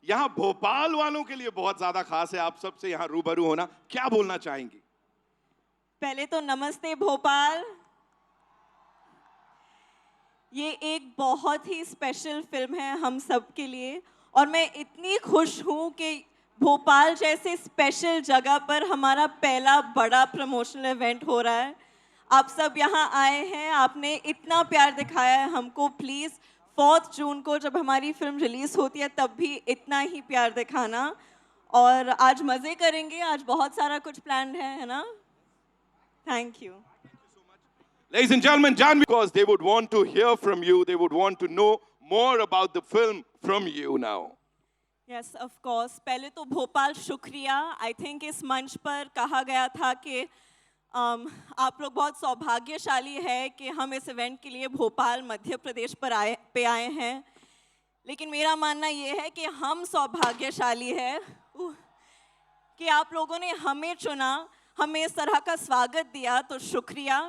यहाँ भोपाल वालों के लिए बहुत ज्यादा खास है आप सबसे यहाँ रूबरू होना। क्या बोलना चाहेंगी? पहले तो नमस्ते भोपाल। ये एक बहुत ही स्पेशल फिल्म है हम सब के लिए और मैं इतनी खुश हूँ कि भोपाल जैसे स्पेशल जगह पर हमारा पहला बड़ा प्रमोशनल इवेंट हो रहा है। आप सब यहाँ आए हैं, आपने इतना प्यार दिखाया है हमको। प्लीज़ 4 जून को जब हमारी फिल्म रिलीज़ होती है तब भी इतना ही प्यार दिखाना। और आज मज़े करेंगे, आज बहुत सारा कुछ प्लान है ना? Thank you. Ladies and gentlemen, Janvi, because they would want to hear from you, they would want to know more about the film from you now. Yes, of course. पहले तो भोपाल शुक्रिया। I think इस मंच पर कहा गया था कि आप लोग बहुत सौभाग्यशाली है कि हम इस इवेंट के लिए भोपाल मध्य प्रदेश पर आए हैं। लेकिन मेरा मानना ये है कि हम सौभाग्यशाली है कि आप लोगों ने हमें चुना, हमें इस तरह का स्वागत दिया, तो शुक्रिया।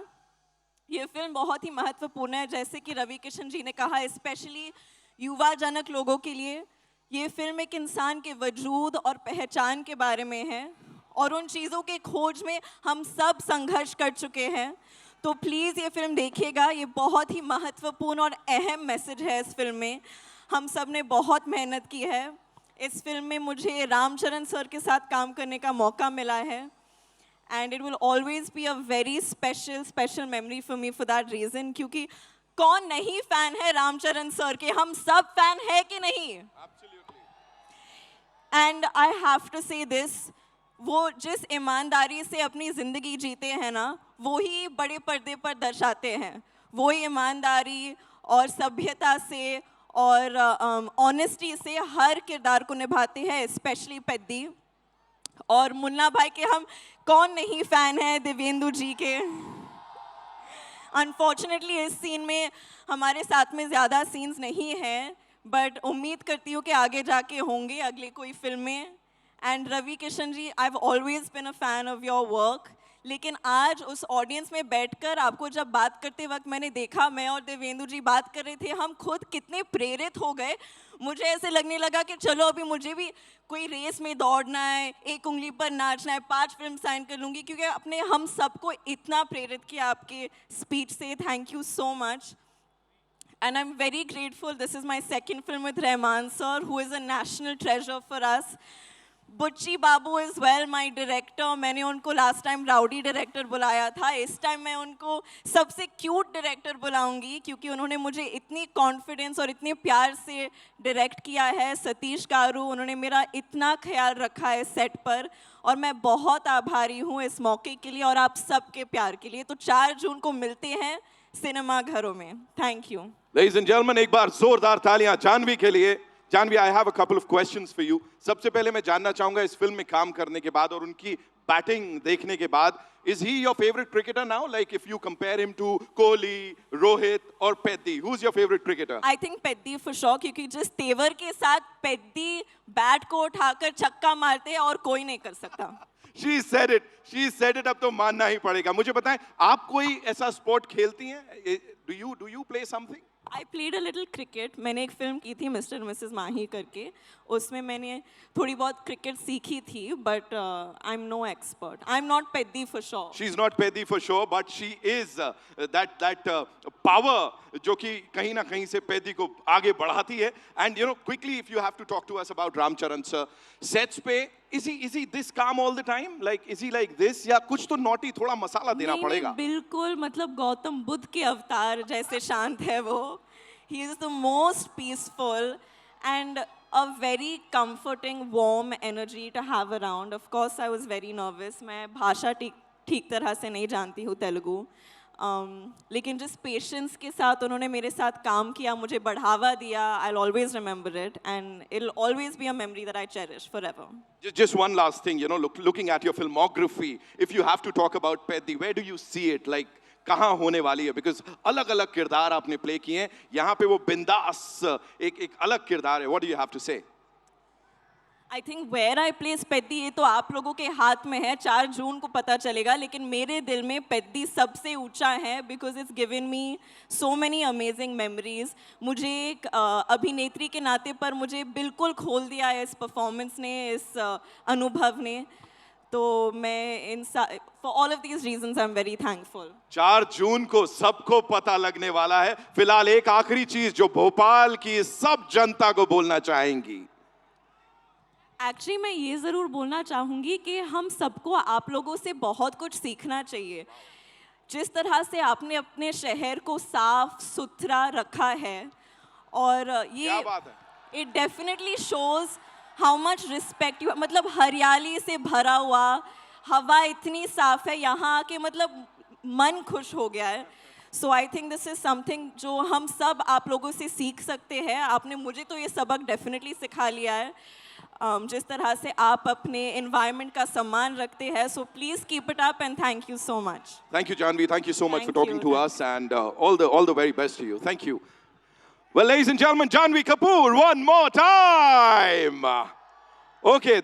ये फिल्म बहुत ही महत्वपूर्ण है, जैसे कि रवि किशन जी ने कहा, स्पेशली युवा जनक लोगों के लिए। ये फिल्म एक इंसान के वजूद और पहचान के बारे में है और उन चीज़ों के खोज में हम सब संघर्ष कर चुके हैं। तो प्लीज़ ये फिल्म देखिएगा, ये बहुत ही महत्वपूर्ण और अहम मैसेज है इस फिल्म में। हम सब ने बहुत मेहनत की है। इस फिल्म में मुझे रामचरण सर के साथ काम करने का मौका मिला है and it will always be a very special memory for me for that reason. क्योंकि कौन नहीं फैन है रामचरण सर के? हम सब फैन है कि नहीं? एंड आई हैव टू से दिस, वो जिस ईमानदारी से अपनी ज़िंदगी जीते हैं ना, वो ही बड़े पर्दे पर दर्शाते हैं। वो ही ईमानदारी और सभ्यता से और ऑनेस्टी से हर किरदार को निभाते हैं, स्पेशली पेद्दी। और मुन्ना भाई के हम कौन नहीं फ़ैन है, देवेंदु जी के। अनफॉर्चुनेटली इस सीन में हमारे साथ में ज़्यादा सीन्स नहीं हैं, बट उम्मीद करती हूँ कि आगे जाके होंगे अगले कोई फिल्म में। And Ravi Kishan ji, I have always been a fan of your work. लेकिन आज उस ऑडियंस में बैठकर आपको जब बात करते वक्त मैंने देखा, मैं और देवेंदु जी बात कर रहे थे, हम खुद कितने प्रेरित हो गए। मुझे ऐसे लगने लगा कि चलो अभी मुझे भी कोई रेस में दौड़ना है, एक उंगली पर नाचना है, 5 फिल्म साइन कर लूँगी, क्योंकि आपने हम सबको इतना प्रेरित किया आपके स्पीच से। Thank you so much. And I'm very grateful. This is my second film with Rahman sir, who is a national treasure for us. Butchi Babu is well my director. मैंने उनको last time rowdy director बुलाया था, इस time मैं उनको सबसे cute director बुलाऊंगी, क्योंकि उन्होंने मुझे इतनी confidence और इतने प्यार से direct किया है। सतीश कारू, उन्होंने मेरा इतना ख्याल रखा है set पर, और मैं बहुत आभारी हूँ इस मौके के लिए और आप सबके प्यार के लिए। तो 4 जून को मिलते हैं सिनेमा घरों में। Thank you. Ladies and gentlemen, एक बार जोरदार तालियां जानवी के लिए। Janvi, I have a couple of questions for you. सबसे पहले मैं जानना चाहूंगा, इस फिल्म में काम करने के बाद और उनकी बैटिंग देखने के बाद, is he your favorite cricketer now? Like if you compare him to Kohli, Rohit or Peddi, who's your favorite cricketer? I think Peddi for sure, क्योंकि जिस तेवर के साथ पेद्दी बैट को उठाकर छक्का मारते हैं और कोई नहीं कर सकता। She said it. She said it. अब तो मानना ही पड़ेगा। मुझे बताएं, आप कोई ऐसा स्पोर्ट खेलती हैं? Do you play something? I played a little cricket. मैंने एक फिल्म की थी मिस्टर मिसेस माही करके, उसमें मैंने थोड़ी बहुत क्रिकेट सीखी थी, but I'm no expert. I'm not Peddi for sure. She's not Peddi for sure, but she is that power जो कि कहीं ना कहीं से Peddi को आगे बढ़ाती है. And you know, quickly, if you have to talk to us about Ramcharan sir, sets पे is he this calm all the time? Like is he like this? या कुछ तो naughty, थोड़ा मसाला देना पड़ेगा? बिल्कुल, मतलब गौतम बुद्ध के अवतार जैसे शांत है वो। He is the most peaceful and a very comforting, warm energy to have around. Of course, I was very nervous. मैं भाषा ठीक तरह से नहीं जानती हूँ तेलुगु, लेकिन जिस पेशेंस के साथ उन्होंने मेरे साथ काम किया, मुझे बढ़ावा दिया, I'll always remember it, and it'll always be a memory that I cherish forever. Just one last thing, you know, looking at your filmography, if you have to talk about Peddi, where do you see it? Like कहाँ होने वाली है? Because अलग-अलग किरदार आपने play किए हैं, यहाँ पे वो बिंदास एक अलग किरदार है. What do you have to say? I think where I place Peddi ये तो आप लोगों के हाथ में है, 4 जून को पता चलेगा, लेकिन मेरे दिल में पेद्दी सबसे ऊंचा है because it's given me so many amazing memories. मुझे एक अभिनेत्री के नाते पर मुझे बिल्कुल खोल दिया है इस परफॉर्मेंस ने, इस अनुभव ने। तो मैं for all of these reasons I am very thankful. 4 जून को सबको पता लगने वाला है। फिलहाल एक आखिरी चीज जो भोपाल की सब जनता को बोलना चाहेंगी। एक्चुअली मैं ये ज़रूर बोलना चाहूँगी कि हम सबको आप लोगों से बहुत कुछ सीखना चाहिए। जिस तरह से आपने अपने शहर को साफ सुथरा रखा है, और ये क्या बात है। It definitely shows how much respect you, मतलब हरियाली से भरा हुआ, हवा इतनी साफ है यहाँ आके, मतलब मन खुश हो गया है। So I think this is something जो हम सब आप लोगों से सीख सकते हैं। आपने मुझे तो ये सबक डेफिनेटली सिखा लिया है, जिस तरह से आप अपने एनवायरनमेंट का सम्मान रखते हैं। So please keep it up and thank you so much. Thank you, Janvi. Thank you so much Thank for talking you. to us, and all the very best to you. Thank you. Well, ladies and gentlemen, Janvi Kapoor, one more time. Okay.